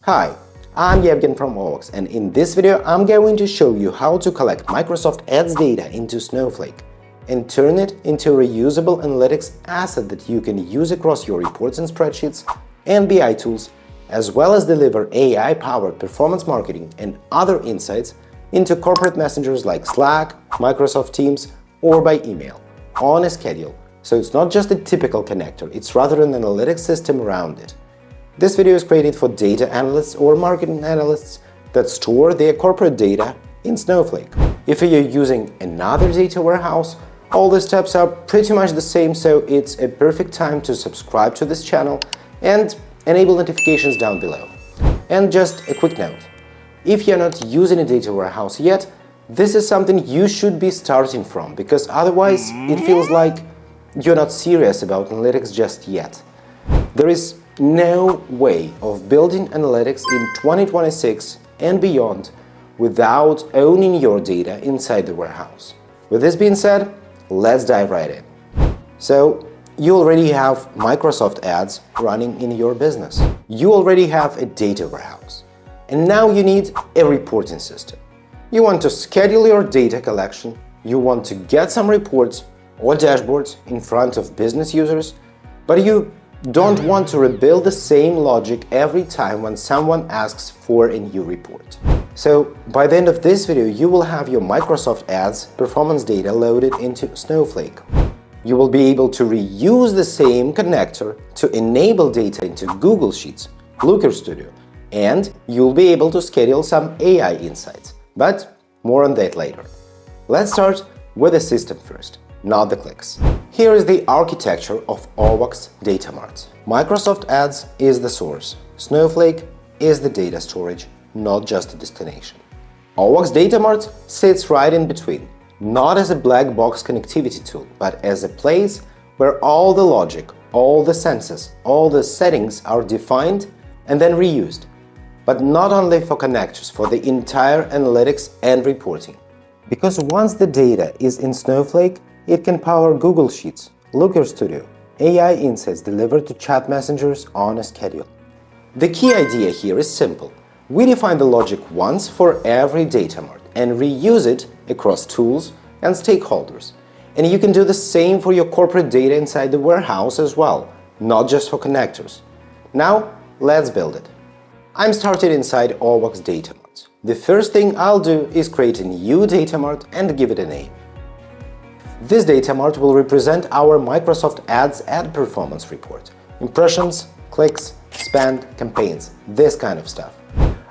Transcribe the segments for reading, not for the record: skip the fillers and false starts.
Hi, I'm Yevgen from OWOX, and in this video I'm going to show you how to collect Microsoft Ads data into Snowflake and turn it into a reusable analytics asset that you can use across your reports and spreadsheets and BI tools, as well as deliver AI-powered performance marketing and other insights into corporate messengers like Slack, Microsoft Teams, or by email, on a schedule. So it's not just a typical connector, it's rather an analytics system around it. This video is created for data analysts or marketing analysts that store their corporate data in Snowflake. If you're using another data warehouse, all the steps are pretty much the same, so it's a perfect time to subscribe to this channel and enable notifications down below. And just a quick note, if you're not using a data warehouse yet, this is something you should be starting from, because otherwise it feels like you're not serious about analytics just yet. There is no way of building analytics in 2026 and beyond without owning your data inside the warehouse. With this being said, let's dive right in. So, you already have Microsoft Ads running in your business. You already have a data warehouse. And now you need a reporting system. You want to schedule your data collection, you want to get some reports or dashboards in front of business users, but you don't want to rebuild the same logic every time when someone asks for a new report. So, by the end of this video, you will have your Microsoft Ads performance data loaded into Snowflake. You will be able to reuse the same connector to enable data into Google Sheets, Looker Studio, and you'll be able to schedule some AI insights. But more on that later. Let's start with the system first, not the clicks. Here is the architecture of OWOX Data Marts. Microsoft Ads is the source. Snowflake is the data storage, not just a destination. OWOX Data Mart sits right in between, not as a black box connectivity tool, but as a place where all the logic, all the senses, all the settings are defined and then reused. But not only for connectors, for the entire analytics and reporting. Because once the data is in Snowflake, it can power Google Sheets, Looker Studio, AI insights delivered to chat messengers on a schedule. The key idea here is simple. We define the logic once for every data mart and reuse it across tools and stakeholders. And you can do the same for your corporate data inside the warehouse as well, not just for connectors. Now, let's build it. I'm started inside OWOX Data Marts. The first thing I'll do is create a new data mart and give it a name. This data mart will represent our Microsoft Ads ad performance report. Impressions, clicks, spend, campaigns, this kind of stuff.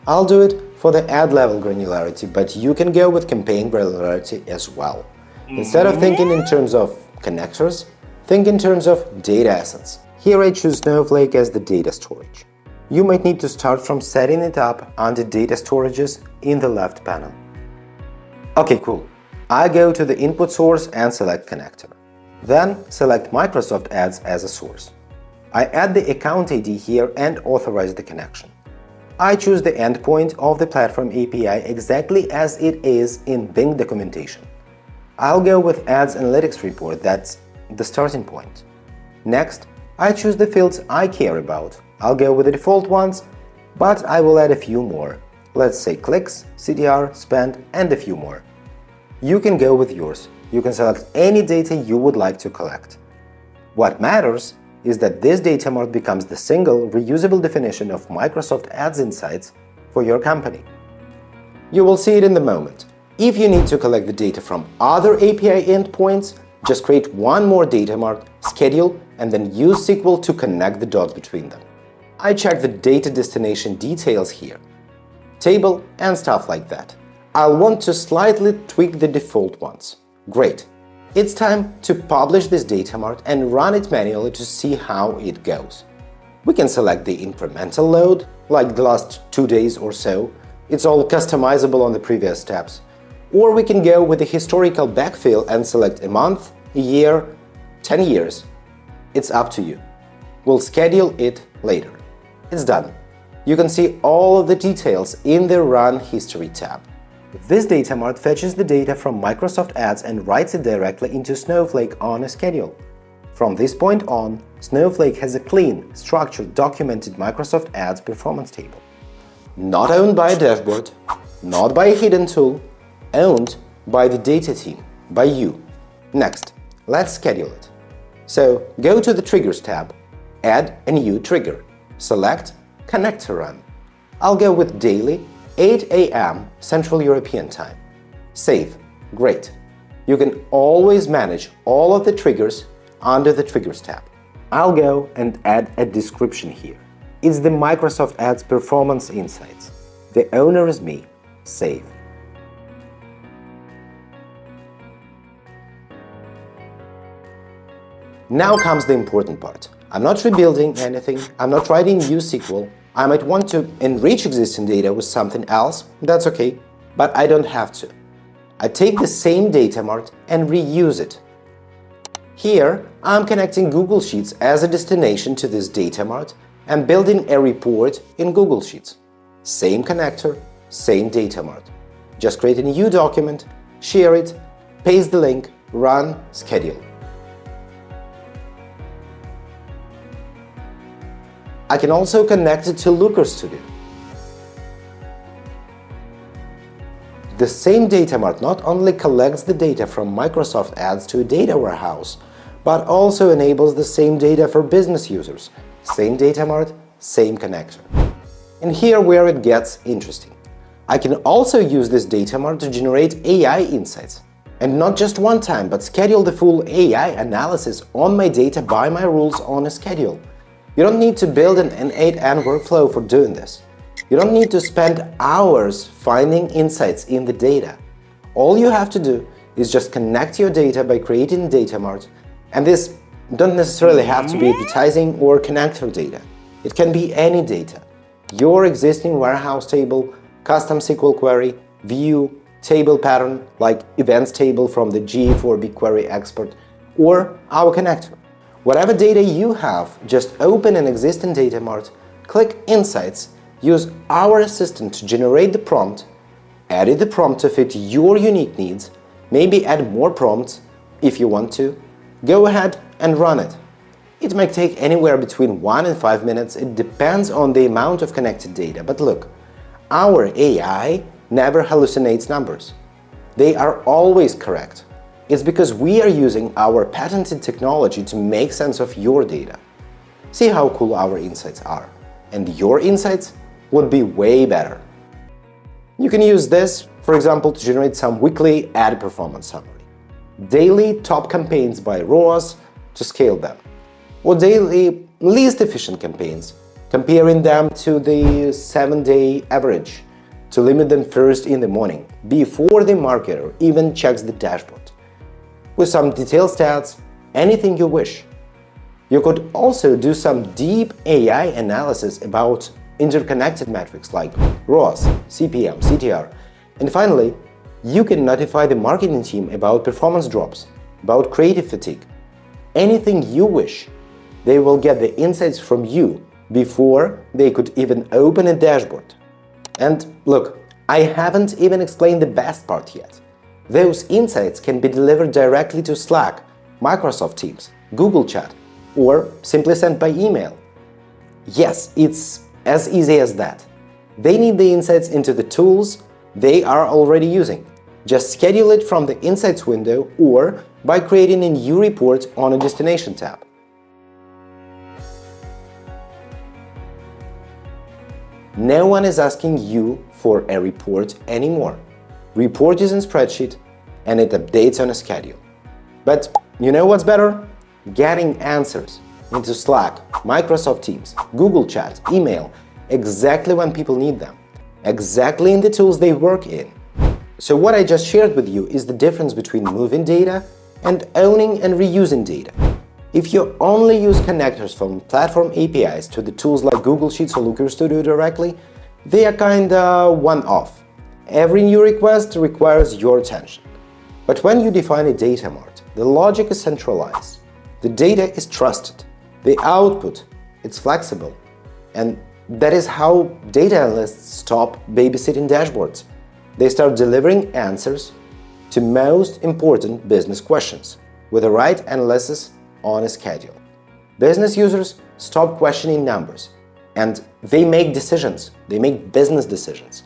I'll do it for the ad level granularity, but you can go with campaign granularity as well. Instead of thinking in terms of connectors, think in terms of data assets. Here I choose Snowflake as the data storage. You might need to start from setting it up under Data Storages in the left panel. Okay, cool. I go to the input source and select connector. Then select Microsoft Ads as a source. I add the account ID here and authorize the connection. I choose the endpoint of the platform API exactly as it is in Bing documentation. I'll go with Ads Analytics Report, that's the starting point. Next, I choose the fields I care about. I'll go with the default ones, but I will add a few more. Let's say clicks, CTR, spend, and a few more. You can go with yours. You can select any data you would like to collect. What matters is that this data mart becomes the single, reusable definition of Microsoft Ads insights for your company. You will see it in the moment. If you need to collect the data from other API endpoints, just create one more data mart, schedule, and then use SQL to connect the dots between them. I check the data destination details here, table and stuff like that. I'll want to slightly tweak the default ones. Great. It's time to publish this data mart and run it manually to see how it goes. We can select the incremental load, like the last 2 days or so. It's all customizable on the previous steps. Or we can go with the historical backfill and select a month, a year, 10 years. It's up to you. We'll schedule it later. It's done. You can see all of the details in the Run History tab. This data mart fetches the data from Microsoft Ads and writes it directly into Snowflake on a schedule. From this point on, Snowflake has a clean, structured, documented Microsoft Ads performance table. Not owned by a dashboard, not by a hidden tool, owned by the data team, by you. Next, let's schedule it. So go to the Triggers tab, add a new trigger, select Connect to Run. I'll go with daily, 8 a.m. Central European Time. Save. Great. You can always manage all of the triggers under the Triggers tab. I'll go and add a description here. It's the Microsoft Ads Performance Insights. The owner is me. Save. Now comes the important part. I'm not rebuilding anything, I'm not writing new SQL. I might want to enrich existing data with something else, that's okay, but I don't have to. I take the same Data Mart and reuse it. Here, I'm connecting Google Sheets as a destination to this Data Mart and building a report in Google Sheets. Same connector, same Data Mart. Just create a new document, share it, paste the link, run, schedule. I can also connect it to Looker Studio. The same Data Mart not only collects the data from Microsoft Ads to a data warehouse, but also enables the same data for business users. Same Data Mart, same connector. And here where it gets interesting. I can also use this Data Mart to generate AI insights. And not just one time, but schedule the full AI analysis on my data by my rules on a schedule. You don't need to build an N8N workflow for doing this. You don't need to spend hours finding insights in the data. All you have to do is just connect your data by creating Data Mart. And this don't necessarily have to be advertising or connector data. It can be any data. Your existing warehouse table, custom SQL query, view, table pattern like events table from the GA4 BigQuery export, or our connector. Whatever data you have, just open an existing Data Mart, click Insights, use our assistant to generate the prompt, edit the prompt to fit your unique needs, maybe add more prompts if you want to. Go ahead and run it. It might take anywhere between 1 and 5 minutes, it depends on the amount of connected data. But look, our AI never hallucinates numbers. They are always correct. It's because we are using our patented technology to make sense of your data. See how cool our insights are. And your insights would be way better. You can use this, for example, to generate some weekly ad performance summary, daily top campaigns by ROAS to scale them, or daily least efficient campaigns, comparing them to the 7-day average to limit them first in the morning, before the marketer even checks the dashboard. With some detailed stats, anything you wish. You could also do some deep AI analysis about interconnected metrics like ROAS, CPM, CTR. And finally, you can notify the marketing team about performance drops, about creative fatigue. Anything you wish. They will get the insights from you before they could even open a dashboard. And look, I haven't even explained the best part yet. Those insights can be delivered directly to Slack, Microsoft Teams, Google Chat, or simply sent by email. Yes, it's as easy as that. They need the insights into the tools they are already using. Just schedule it from the Insights window or by creating a new report on a Destination tab. No one is asking you for a report anymore. Report is in spreadsheet and it updates on a schedule. But you know what's better? Getting answers into Slack, Microsoft Teams, Google Chat, email, exactly when people need them, exactly in the tools they work in. So what I just shared with you is the difference between moving data and owning and reusing data. If you only use connectors from platform APIs to the tools like Google Sheets or Looker Studio directly, they are kinda one-off. Every new request requires your attention. But when you define a Data Mart, the logic is centralized. The data is trusted. The output, it's flexible. And that is how data analysts stop babysitting dashboards. They start delivering answers to most important business questions with the right analysis on a schedule. Business users stop questioning numbers And they make decisions, they make business decisions.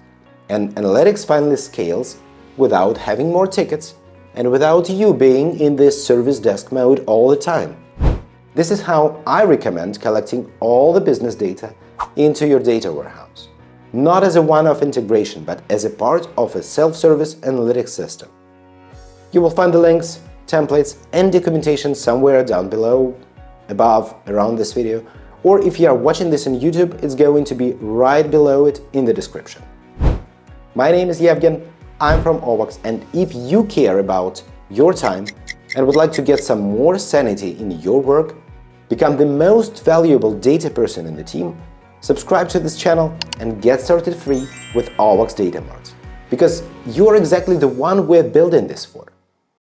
And analytics finally scales without having more tickets and without you being in this service desk mode all the time. This is how I recommend collecting all the business data into your data warehouse. Not as a one-off integration, but as a part of a self-service analytics system. You will find the links, templates, and documentation somewhere down below, above, around this video, or if you are watching this on YouTube, it's going to be right below it in the description. My name is Yevgen, I'm from OWOX, and if you care about your time and would like to get some more sanity in your work, become the most valuable data person in the team, subscribe to this channel and get started free with OWOX Data Marts. Because you're exactly the one we're building this for.